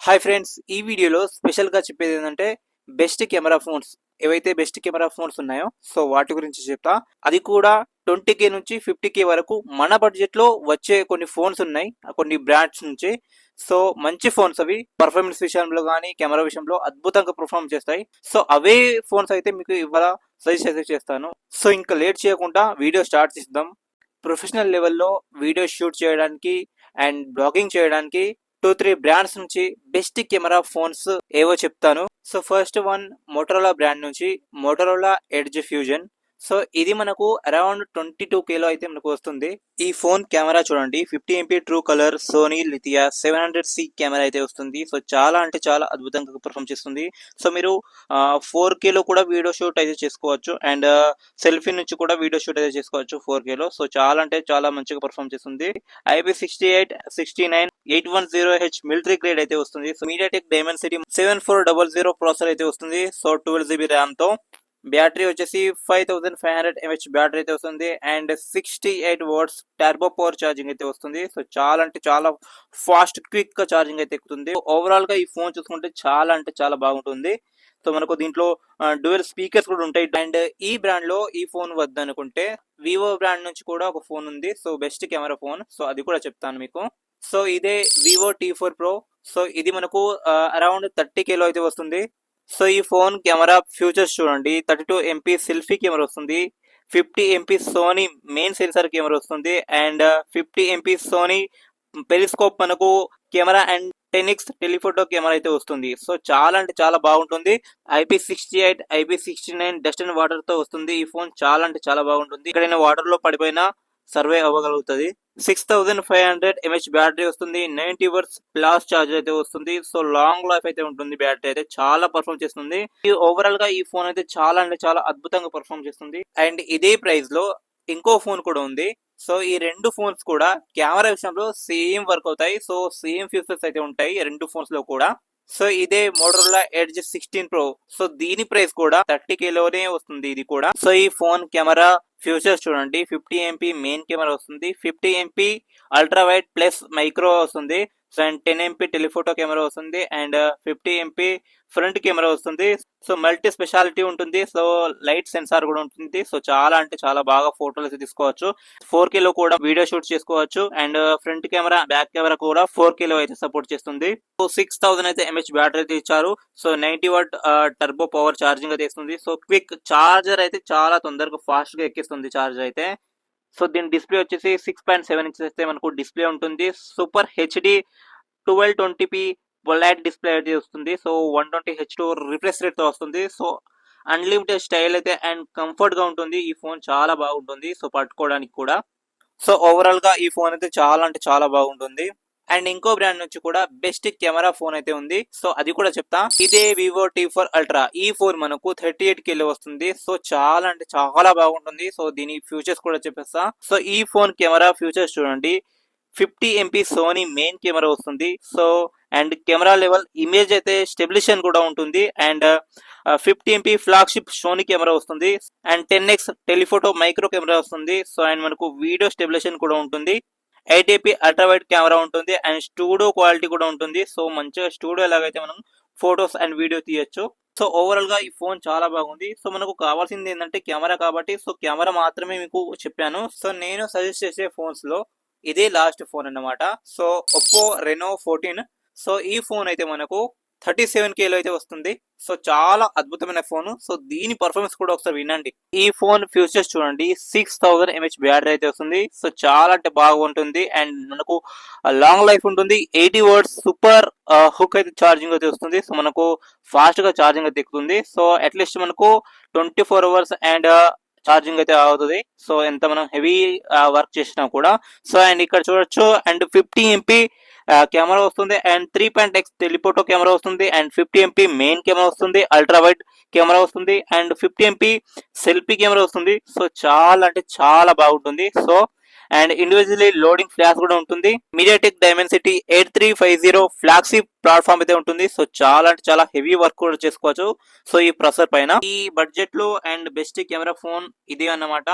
Hi friends, ఈ వీడియోలో స్పెషల్గా చెప్పేది ఏంటంటే బెస్ట్ కెమెరా ఫోన్స్ ఏవైతే బెస్ట్ కెమెరా ఫోన్స్ ఉన్నాయో సో వాటి గురించి చెప్తా. అది కూడా 20K నుంచి 50K వరకు మన బడ్జెట్లో వచ్చే కొన్ని ఫోన్స్ ఉన్నాయి, కొన్ని బ్రాండ్స్ నుంచి. సో మంచి ఫోన్స్ అవి, పర్ఫార్మెన్స్ విషయంలో కానీ కెమెరా విషయంలో అద్భుతంగా పర్ఫార్మ్ చేస్తాయి. సో అవే ఫోన్స్ అయితే మీకు ఇవాళ సజెస్ట్ అయితే చేస్తాను. సో ఇంకా లేట్ చేయకుండా వీడియో స్టార్ట్ చేద్దాం. ప్రొఫెషనల్ లెవెల్లో వీడియో షూట్ చేయడానికి అండ్ బ్లాగింగ్ చేయడానికి 2-3 బ్రాండ్స్ నుంచి బెస్ట్ కెమెరా ఫోన్స్ ఏవో చెప్తాను. So first one Motorola brand నుంచి మోటరోలా ఎడ్జ్ ఫ్యూజన్. సో ఇది మనకు అరౌండ్ 22K లో అయితే మనకు వస్తుంది. ఈ ఫోన్ కెమెరా చూడండి, 50MP true colour Sony Lytia 700C camera అయితే వస్తుంది. సో చాలా అంటే చాలా అద్భుతంగా పర్ఫామ్ చేస్తుంది. సో మీరు 4K లో కూడా వీడియో షూట్ అయితే చేసుకోవచ్చు అండ్ సెల్ఫీ నుంచి కూడా వీడియో షూట్ అయితే చేసుకోవచ్చు 4K లో. సో చాలా అంటే చాలా మంచిగా పర్ఫామ్ చేస్తుంది. IP68 69 810H మిలిటరీ గ్రేడ్ అయితే వస్తుంది. సో మీడియాటెక్ డైమెన్సిటీ 7400 ప్రాసెసర్ అయితే వస్తుంది. సో 12GB ర్యామ్ తో. బ్యాటరీ వచ్చేసి 5500 mAh బ్యాటరీ అయితే వస్తుంది and 68 watts turbo power charging అయితే వస్తుంది. సో చాలా అంటే చాలా ఫాస్ట్ క్విక్ గా ఛార్జింగ్ అయితే ఎక్కుతుంది. ఓవరాల్ గా ఈ ఫోన్ చూసుకుంటే చాలా అంటే చాలా బాగుంటుంది. సో మనకు దీంట్లో డ్యూయల్ స్పీకర్స్ కూడా ఉంటాయి. అండ్ ఈ బ్రాండ్ లో ఈ ఫోన్ వద్దనుకుంటే వివో బ్రాండ్ నుంచి కూడా ఒక ఫోన్ ఉంది. So best camera phone, so అది కూడా చెప్తాను మీకు. సో ఇదే వివో T4 Pro. సో ఇది మనకు అరౌండ్ 30K లో అయితే వస్తుంది. సో ఈ ఫోన్ కెమెరా ఫ్యూచర్స్ చూడండి, 32MP సెల్ఫీ కెమెరా వస్తుంది, 50MP Sony main sensor camera వస్తుంది అండ్ 50MP సోనీ పెరిస్కోప్ మనకు camera and 10x telephoto camera అయితే వస్తుంది. సో చాలా అంటే చాలా బాగుంటుంది. IP68 IP69 dust and water తో వస్తుంది. ఈ ఫోన్ చాలా అంటే చాలా బాగుంటుంది. ఎక్కడైనా వాటర్ లో పడిపోయినా సర్వే అవ్వగలుగుతుంది. 6500mAh బ్యాటరీ వస్తుంది. 90 వాట్స్ ఫ్లాష్ ఛార్జర్ అయితే వస్తుంది. సో లాంగ్ లైఫ్ అయితే ఉంటుంది. బ్యాటరీ అయితే చాలా పర్ఫామ్ చేస్తుంది. ఓవరాల్ గా ఈ ఫోన్ అయితే చాలా అంటే చాలా అద్భుతంగా పర్ఫామ్ చేస్తుంది. అండ్ ఇదే ప్రైస్ లో ఇంకో ఫోన్ కూడా ఉంది. సో ఈ రెండు ఫోన్స్ కూడా కెమెరా విషయంలో సేమ్ వర్క్ అవుతాయి. సో సేమ్ ఫీచర్స్ అయితే ఉంటాయి రెండు ఫోన్స్ లో కూడా. సో ఇదే మోటరోలా ఎడ్జ్ 16 Pro. సో దీని ప్రైస్ కూడా 30K లోనే వస్తుంది ఇది కూడా. సో ఈ ఫోన్ కెమెరా ఫ్యూచర్స్ చూడండి, 50MP మెయిన్ కెమెరా వస్తుంది, 50MP ultra wide plus micro వస్తుంది, అండ్ 10MP టెలిఫోటో కెమెరా వస్తుంది అండ్ 50MP ఫ్రంట్ కెమెరా వస్తుంది. సో మల్టీ స్పెషాలిటీ ఉంటుంది. సో లైట్ సెన్సార్ కూడా ఉంటుంది. సో చాలా అంటే చాలా బాగా ఫోటోలు అయితే తీసుకోవచ్చు. 4K లో కూడా వీడియో షూట్ చేసుకోవచ్చు and front camera back camera కూడా 4K లో అయితే సపోర్ట్ చేస్తుంది. సో 6000 అయితే mAh బ్యాటరీ అయితే ఇచ్చారు. So 90 what turbo power charging అయితే ఇస్తుంది. సో క్విక్ ఛార్జర్ అయితే చాలా తొందరగా ఫాస్ట్ గా ఎక్కిస్తుంది ఛార్జర్ అయితే. సో దీని డిస్ప్లే వచ్చేసి 6.7 ఇంచెస్ అయితే మనకు డిస్ప్లే ఉంటుంది. Super HD 1220p light display అయితే వస్తుంది. సో 120H2 రిఫ్రెష్ రేట్ తో వస్తుంది. సో అన్లిమిటెడ్ స్టైల్ అయితే అండ్ కంఫర్ట్ గా ఉంటుంది. ఈ ఫోన్ చాలా బాగుంటుంది. సో పట్టుకోవడానికి కూడా. సో ఓవరాల్ గా ఈ ఫోన్ అయితే చాలా అంటే చాలా బాగుంటుంది. అండ్ ఇంకో బ్రాండ్ నుంచి కూడా బెస్ట్ కెమెరా ఫోన్ అయితే ఉంది. సో అది కూడా చెప్తా. ఇదే వివో T4 Ultra. ఈ ఫోన్ మనకు 38K లో వస్తుంది. సో చాలా అంటే చాలా బాగుంటుంది. సో దీని ఫ్యూచర్స్ కూడా చెప్పేస్తా. సో ఈ ఫోన్ కెమెరా ఫ్యూచర్స్ చూడండి, 50MP సోనీ మెయిన్ కెమెరా వస్తుంది. So and camera level image అయితే స్టెబిలిషన్ కూడా ఉంటుంది and 50MP flagship Sony camera వస్తుంది and 10x telephoto micro camera వస్తుంది. సో అండ్ మనకు వీడియో స్టెబిలిషన్ కూడా ఉంటుంది. 8AP అల్ట్రా వైడ్ కెమెరా ఉంటుంది అండ్ స్టూడియో క్వాలిటీ కూడా ఉంటుంది. సో మంచిగా స్టూడియో లాగైతే మనం ఫొటోస్ అండ్ వీడియో తీయొచ్చు. సో ఓవరాల్ గా ఈ ఫోన్ చాలా బాగుంది. సో మనకు కావాల్సింది ఏంటంటే కెమెరా కాబట్టి సో కెమెరా మాత్రమే మీకు చెప్పాను. సో నేను సజెస్ట్ చేసే ఫోన్స్ లో ఇదే లాస్ట్ ఫోన్ అన్నమాట. So Oppo Reno 14. సో ఈ ఫోన్ అయితే మనకు 37K లో అయితే వస్తుంది. సో చాలా అద్భుతమైన ఫోన్. సో దీని పర్ఫార్మెన్స్ కూడా ఒకసారి వినండి. ఈ ఫోన్ ఫ్యూచర్స్ చూడండి, 6000mAh బ్యాటరీ అయితే వస్తుంది. సో చాలా అంటే బాగుంటుంది అండ్ మనకు లాంగ్ లైఫ్ ఉంటుంది. 80 వాట్స్ సూపర్ హుక్ అయితే ఛార్జింగ్ అయితే వస్తుంది. సో మనకు ఫాస్ట్ గా ఛార్జింగ్ అయితే ఎక్కుతుంది. సో అట్లీస్ట్ మనకు 24 అవర్స్ అండ్ ఛార్జింగ్ అయితే అవుతుంది. సో ఎంత మనం హెవీ వర్క్ చేసినా కూడా. సో అండ్ ఇక్కడ చూడొచ్చు అండ్ 50MP కెమెరా వస్తుంది అండ్ 3.x టెలిఫోటో కెమెరా వస్తుంది అండ్ 50MP మెయిన్ కెమెరా వస్తుంది, అల్ట్రా వైడ్ కెమెరా వస్తుంది అండ్ 50MP సెల్ఫీ కెమెరా వస్తుంది. సో చాలా అంటే చాలా బాగుంటుంది. So and individually loading flash కూడా ఉంటుంది. మీడియాటెక్ డైమెన్సిటీ 8350 ఫ్లాగ్షిప్ ప్లాట్ఫామ్ అయితే ఉంటుంది. సో చాలా అంటే చాలా హెవీ వర్క్ కూడా చేసుకోవచ్చు. సో ఈ ప్రాసెసర్ పైన ఈ బడ్జెట్ లో అండ్ బెస్ట్ కెమెరా ఫోన్ ఇది అన్నమాట.